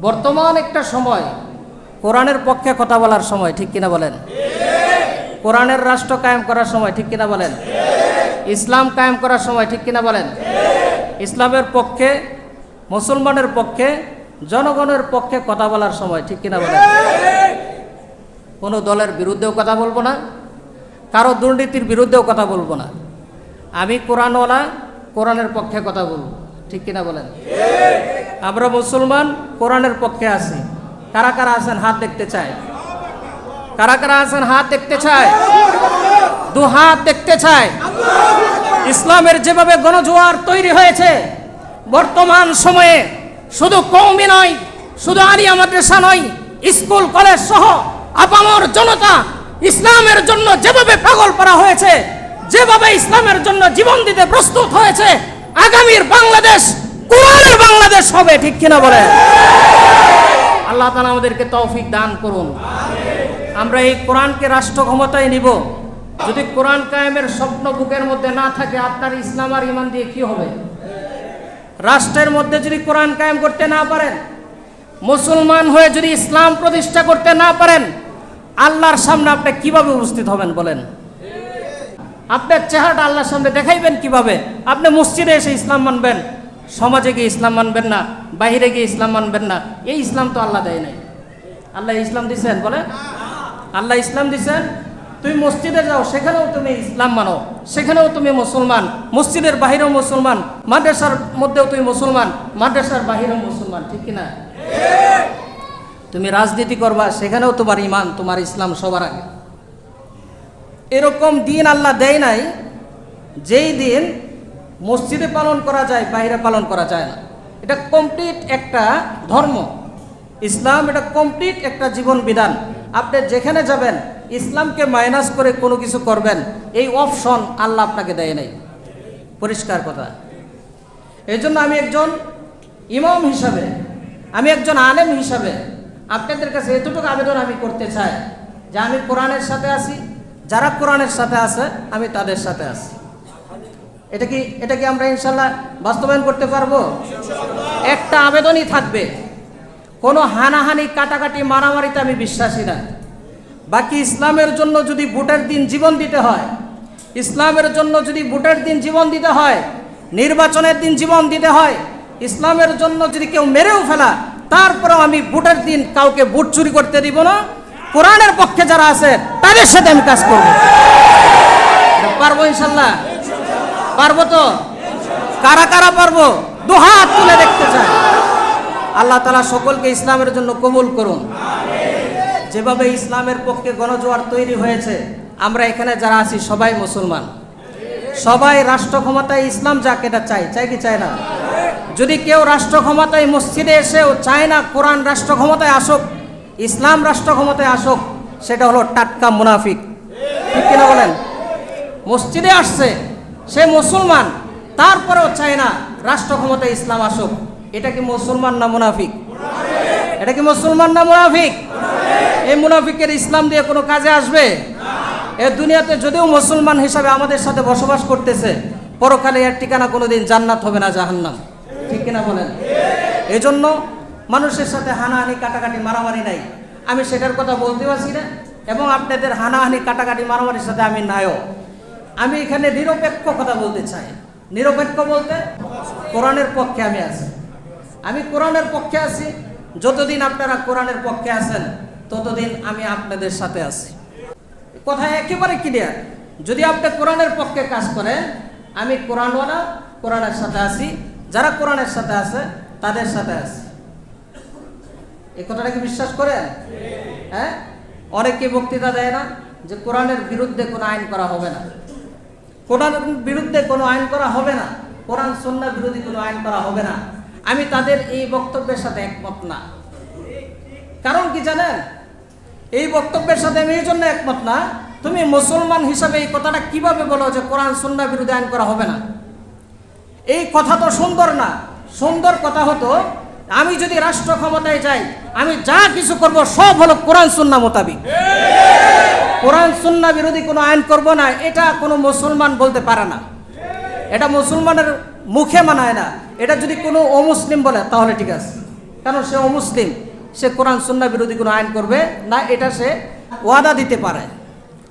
বর্তমান একটা সময় কোরআনের পক্ষে কথা বলার সময়, ঠিক কিনা বলেন? কোরআনের রাষ্ট্র কায়েম করার সময়, ঠিক কিনা বলেন? ইসলাম কায়েম করার সময়, ঠিক কিনা বলেন? ইসলামের পক্ষে, মুসলমানের পক্ষে, জনগণের পক্ষে কথা বলার সময়, ঠিক কিনা বলেন? কোনো দলের বিরুদ্ধেও কথা বলবো না, কারো দুর্নীতির বিরুদ্ধেও কথা বলবো না। আমি কোরআনওয়ালা, কোরআনের পক্ষে কথা বলবো, ঠিক কিনা বলেন? আমরা মুসলমান, কোরআনের পক্ষে আছি। কারা কারা আছেন হাত দেখতে চায়? কারা কারা আছেন হাত দেখতে চায়? দু হাত দেখতে চায়। ইসলামের যেভাবে গণজোয়ার তৈরি হয়েছে বর্তমান সময়ে, শুধু কওমি নয়, শুধু আলিয়া মাদ্রাসা নয়, স্কুল কলেজ সহ আপামর জনতা ইসলামের জন্য যেভাবে পাগল করা হয়েছে, যেভাবে ইসলামের জন্য জীবন দিতে প্রস্তুত হয়েছে, আগামীর বাংলাদেশ কোরআনের বাংলাদেশ হবে, ঠিক কিনা বলে? আল্লাহ তাআলা আমাদেরকে তৌফিক দান করুন। আমরা এই কোরআনকে রাষ্ট্র ক্ষমতায় নিব। যদি কোরআন কায়েমের স্বপ্ন বুকের মধ্যে না থাকে, আপনার ইসলাম আর ঈমান দিয়ে কি হবে? রাষ্ট্রের মধ্যে যদি কোরআন কায়েম করতে না পারেন, মুসলমান হয়ে যদি ইসলাম প্রতিষ্ঠা করতে না পারেন, আল্লাহর সামনে আপনি কিভাবে উপস্থিত হবেন বলেন? আপনার চেহারাটা আল্লাহর সামনে দেখাইবেন কিভাবে? আপনি মসজিদে এসে ইসলাম মানবেন, সমাজে গিয়ে ইসলাম মানবেন না, বাইরে গিয়ে ইসলাম মানবেন না। এই ইসলাম তো আল্লাহ দেয় নাই। আল্লাহ ইসলাম দিচ্ছেন, বলে আল্লাহ ইসলাম দিচ্ছেন। তুমি মসজিদে যাও, সেখানেও তুমি ইসলাম মানো, সেখানেও তুমি মুসলমান। মসজিদের বাহিরেও মুসলমান, মাদ্রাসার মধ্যেও তুমি মুসলমান, মাদ্রাসার বাহিরেও মুসলমান, ঠিক কিনা? তুমি রাজনীতি করবা, সেখানেও তোমার ঈমান, তোমার ইসলাম সবার আগে। এরকম দিন আল্লাহ দেয় নাই যেই দিন মসজিদে পালন করা যায়, বাইরে পালন করা যায় না। এটা কমপ্লিট একটা ধর্ম। ইসলাম এটা কমপ্লিট একটা জীবন বিধান। আপনি যেখানে যাবেন ইসলামকে মাইনাস করে কোনো কিছু করবেন, এই অপশন আল্লাহ আপনাকে দেয় নাই। পরিষ্কার কথা। এই জন্য আমি একজন ইমাম হিসাবে, আমি একজন আলেম হিসাবে আপনাদের কাছে এতটুকু আবেদন আমি করতে চাই যে আমি কোরআনের সাথে আছি, যারা কোরআনের সাথে আছে আমি তাদের সাথে আছি। এটা কি আমরা ইনশাল্লাহ বাস্তবায়ন করতে পারবো? একটা আবেদনই থাকবে, কোনো হানাহানি, কাটাকাটি, মারামারিতে আমি বিশ্বাসী না। বাকি ইসলামের জন্য যদি ভোটের দিন জীবন দিতে হয়, ইসলামের জন্য যদি ভোটের দিন জীবন দিতে হয়, নির্বাচনের দিন জীবন দিতে হয়, ইসলামের জন্য যদি কেউ মেরেও ফেলা, তারপরেও আমি ভোটের দিন কাউকে ভোট চুরি করতে দিব না। কোরআনের পক্ষে যারা আছে তাদের সাথে আমি কাজ করব। পারবো ইনশাল্লাহ? পারবো তো? কারা কারা পারবো? দু হাত তুলে দেখতে চাই। আল্লাহ তাআলা সকলকে ইসলামের জন্য কবুল করুন। যেভাবে ইসলামের পক্ষে গণজোয়ার তৈরি হয়েছে, আমরা এখানে যারা আছি সবাই মুসলমান, সবাই রাষ্ট্র ক্ষমতায় ইসলাম যাক, এটা চাই কি চাই না? যদি কেউ রাষ্ট্র ক্ষমতায় মসজিদে এসেও চায় না কোরআন রাষ্ট্র ক্ষমতায় আসুক, ইসলাম রাষ্ট্র ক্ষমতায় আসুক, সেটা হলো টাটকা মুনাফিক, ঠিক কিনা বলেন? মসজিদে আসছে, সে মুসলমান, তারপরেও চায় না রাষ্ট্র ক্ষমতায় ইসলাম আসুক। এটা কি মুসলমান না মুনাফিক? এটা কি মুসলমান না মুনাফিক? এই মুনাফিকের ইসলাম দিয়ে কোনো কাজে আসবে? এ দুনিয়াতে যদিও মুসলমান হিসাবে আমাদের সাথে বসবাস করতেছে, পরকালে এর ঠিকানা কোনোদিন জান্নাত হবে না, জাহান্নাম, ঠিক কিনা বলেন? এই জন্য মানুষের সাথে হানাহানি, কাটাকাটি, মারামারি নাই। আমি সেটার কথা বলতে পারছি না, এবং আপনাদের হানাহানি, কাটাকাটি, মারামারির সাথে আমি নাইও। আমি এখানে নিরপেক্ষ কথা বলতে চাই। নিরপেক্ষ বলতে কোরআনের পক্ষে আমি আছি। আমি কোরআনের পক্ষে আছি। যতদিন আপনারা কোরআনের পক্ষে আছেন, ততদিন আমি আপনাদের সাথে আছি। কথা একেবারে ক্লিয়ার। যদি আপনি কোরআনের পক্ষে কাজ করেন, আমি কোরআনওয়ালা, কোরআনের সাথে আছি। যারা কোরআনের সাথে আছে তাদের সাথে আছি। এই কথাটা কি বিশ্বাস করেন? হ্যাঁ, অনেকে বক্তৃতা দেয় না যে কোরআনের বিরুদ্ধে কোনো আইন করা হবে না, কোরআনের বিরুদ্ধে কোনো আইন করা হবে না, কোরআন সুন্নাহ বিরোধী কোনো আইন করা হবে না। আমি তাদের এই বক্তব্যের সাথে একমত না। কারণ কি জানেন? এই বক্তব্যের সাথে আমি এই জন্য একমত না, তুমি মুসলমান হিসাবে এই কথাটা কিভাবে বলো যে কোরআন সুন্নাহ বিরোধী আইন করা হবে না? এই কথা তো সুন্দর না। সুন্দর কথা হতো, আমি যদি রাষ্ট্র ক্ষমতায় যাই, আমি যা কিছু করব সব হলো কোরআন সুন্নাহ মোতাবিক। কোরআন সুন্নাহ বিরোধী কোনো আইন করব না, এটা কোনো মুসলমান বলতে পারে না। এটা মুসলমানের মুখে মানায় না। এটা যদি কোনো অমুসলিম বলে তাহলে ঠিক আছে, কারণ সে অমুসলিম, সে কোরআন সুন্নাহ বিরোধী কোনো আইন করবে না, এটা সে ওয়াদা দিতে পারে।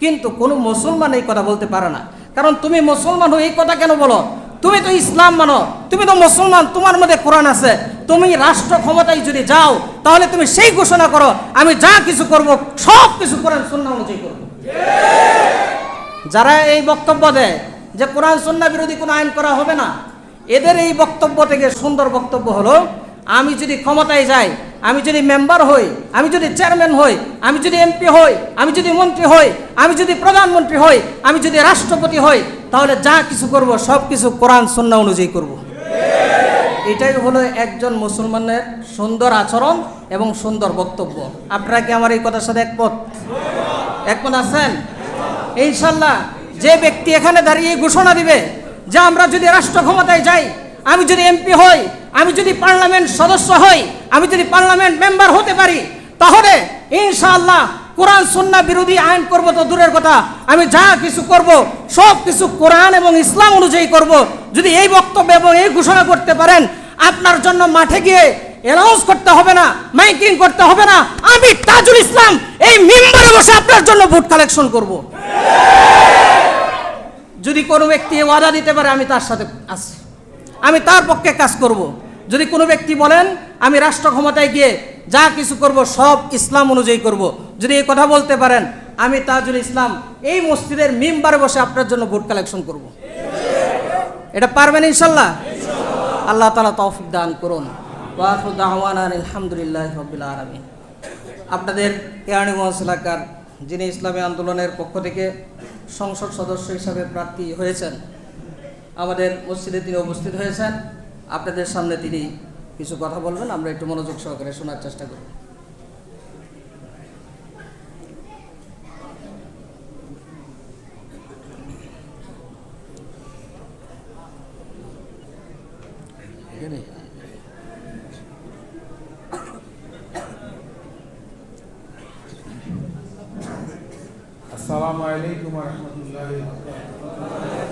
কিন্তু কোনো মুসলমান এই কথা বলতে পারে না। কারণ তুমি মুসলমান হয়ে এই কথা কেন বলো? তুমি তো ইসলাম মানো, তুমি তো মুসলমান, তোমার মধ্যে কোরআন আছে। তুমি রাষ্ট্র ক্ষমতায় যদি যাও, তাহলে তুমি সেই ঘোষণা করো, আমি যা কিছু করব সব কিছু কোরআন সুন্নাহ অনুযায়ী করব। যারা এই বক্তব্য দেয় যে কোরআন সুন্নাহ বিরোধী কোনো আইন করা হবে না, এদের এই বক্তব্য থেকে সুন্দর বক্তব্য হলো, আমি যদি ক্ষমতায় যাই, আমি যদি মেম্বার হই, আমি যদি চেয়ারম্যান হই, আমি যদি এমপি হই, আমি যদি মন্ত্রী হই, আমি যদি প্রধানমন্ত্রী হই, আমি যদি রাষ্ট্রপতি হই, তাহলে যা কিছু করব সব কিছু কোরআন সুন্নাহ অনুযায়ী করব। এটাই হলো একজন মুসলমানের সুন্দর আচরণ এবং সুন্দর বক্তব্য। আপনারা কি আমার এই কথার সাথে একমত আছেন? ইনশাল্লাহ যে ব্যক্তি এখানে দাঁড়িয়ে ঘোষণা দিবে যে আমরা যদি রাষ্ট্র ক্ষমতায় যাই, আমি যদি এমপি হই, আমি যদি পার্লামেন্ট সদস্য হই, আমি যদি পার্লামেন্ট মেম্বার হতে পারি, তাহলে ইনশাআল্লাহ কোরআন সুন্নাহ বিরোধী আইন করব তো দূরের কথা, আমি যা কিছু করব সব কিছু কোরআন এবং ইসলাম অনুযায়ী করব। যদি এই বক্তব্য এবং এই ঘোষণা করতে পারেন, আপনার জন্য মাঠে গিয়ে অ্যানাউন্স করতে হবে না, মাইকিং করতে হবে না, আমি তাজুল ইসলাম এই মিম্বরে বসে আপনার জন্য ভোট কালেকশন করব। যদি কোনো ব্যক্তি ওয়াদা দিতে পারে, আমি তার সাথে আছি, আমি তার পক্ষে কাজ করব। যদি কোনো ব্যক্তি বলেন আমি রাষ্ট্র ক্ষমতায় গিয়ে যা কিছু করব সব ইসলাম অনুযায়ী করব, যদি এই কথা বলতে পারেন, আমি তাজুল ইসলাম এই মসজিদের মিম্বারে বসে আপনার জন্য ভোট কালেকশন করব। এটা পারবেন ইনশাল্লাহ? আল্লাহ তাআলা তৌফিক দান করুন। ওয়া আখিরু দাওয়ানা আলহামদুলিল্লাহি রাব্বিল আলামিন। আপনাদের কেরানীগঞ্জ এলাকার যিনি ইসলামী আন্দোলনের পক্ষ থেকে সংসদ সদস্য হিসাবে প্রার্থী হয়েছেন, আমাদের মসজিদে তিনি উপস্থিত হয়েছেন। আপনাদের সামনে তিনি কিছু কথা বলবেন, আমরা একটু মনোযোগ সহকারে শোনার চেষ্টা করব। আসসালামু আলাইকুম ওয়া রাহমাতুল্লাহি ওয়া বারাকাতুহু।